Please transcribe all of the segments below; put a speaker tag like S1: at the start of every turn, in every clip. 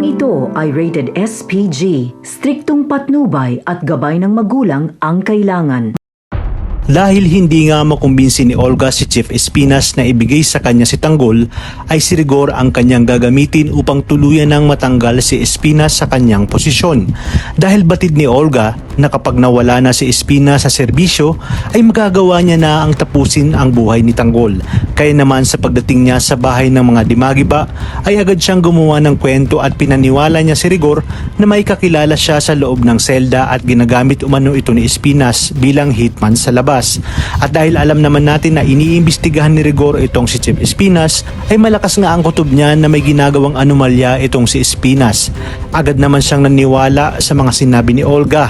S1: Programang ito ay rated SPG, striktong patnubay at gabay ng magulang ang kailangan.
S2: Dahil hindi nga makumbinsi ni Olga si Chief Espinas na ibigay sa kanya si Tanggol, ay si Rigor ang kanyang gagamitin upang tuluyan ng matanggal si Espinas sa kanyang posisyon. Dahil batid ni Olga na kapag nawala na si Espinas sa serbisyo, ay magagawa niya na ang tapusin ang buhay ni Tanggol. Kaya naman sa pagdating niya sa bahay ng mga Dimagiba, ay agad siyang gumawa ng kwento at pinaniwala niya si Rigor na may kakilala siya sa loob ng selda at ginagamit umano ito ni Espinas bilang hitman sa labas. At dahil alam naman natin na iniimbestigahan ni Rigor itong si Chief Espinas, ay malakas nga ang kutob niya na may ginagawang anomalya itong si Espinas. Agad naman siyang naniwala sa mga sinabi ni Olga.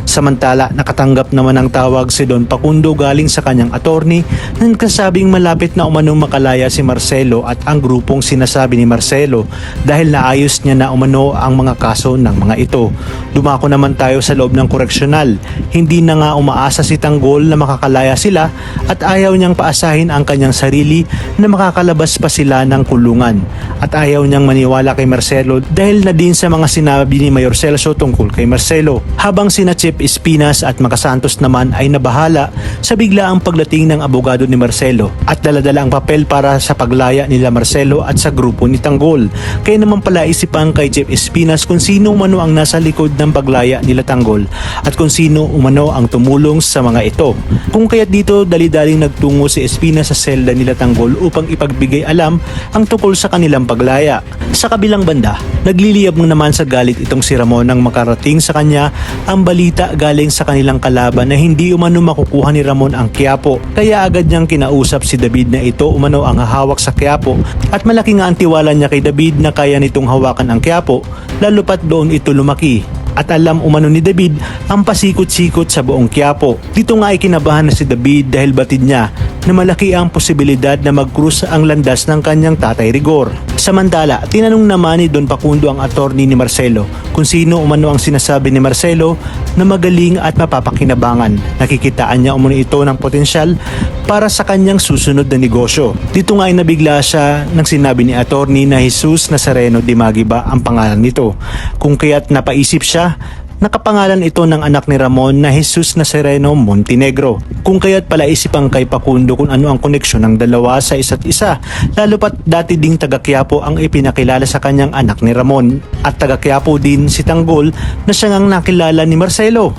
S2: Samantala, nakatanggap naman ng tawag si Don Facundo galing sa kanyang attorney na nagkasabing malapit na umanong makalaya si Marcelo at ang grupong sinasabi ni Marcelo dahil naayos niya na umano ang mga kaso ng mga ito. Dumako naman tayo sa loob ng koreksyonal. Hindi na nga umaasa si Tanggol na makakalaya sila at ayaw niyang paasahin ang kanyang sarili na makakalabas pa sila ng kulungan. At ayaw niyang maniwala kay Marcelo dahil na din sa mga sinabi ni Mayor Celso tungkol kay Marcelo. Habang sina Chief Espinas at Makasantos naman ay nabahala sa biglaang pagdating ng abogado ni Marcelo at daladala ang papel para sa paglaya nila Marcelo at sa grupo ni Tanggol. Kaya naman pala isipan kay Chief Espinas kung sino umano ang nasa likod ng paglaya nila Tanggol at kung sino umano ang tumulong sa mga ito. Kung kaya't dito dali-daling nagtungo si Espinas sa selda nila Tanggol upang ipagbigay alam ang tungkol sa kanilang paglaya. Sa kabilang banda, nagliliyab naman sa galit itong si Ramon nang makarating sa kanya ang balita galing sa kanilang kalaban na hindi umano makukuha ni Ramon ang Quiapo. Kaya agad niyang kinausap si David na ito umano ang hahawak sa Quiapo at malaki nga ang tiwala niya kay David na kaya nitong hawakan ang Quiapo lalo pat doon ito lumaki. At alam umano ni David ang pasikot-sikot sa buong Quiapo. Dito nga ay kinabahan na si David dahil batid niya na malaki ang posibilidad na mag-cruise ang landas ng kanyang tatay Rigor. Samantala, tinanong naman ni Don Facundo ang attorney ni Marcelo kung sino umano ang sinasabi ni Marcelo na magaling at mapapakinabangan. Nakikitaan niya umano ito ng potensyal para sa kanyang susunod na negosyo. Dito nga ay nabigla siya nang sinabi ni attorney na Jesus Nazareno Dimagiba ang pangalan nito. Kung kaya't napaisip siya, nakapangalan ito ng anak ni Ramon na Jesus Nazareno Montenegro. Kung kaya't palaisip ang kay Facundo kung ano ang koneksyon ng dalawa sa isa't isa, lalo pat dati ding taga Quiapo ang ipinakilala sa kanyang anak ni Ramon at taga Quiapo din si Tanggol na siyang nakilala ni Marcelo.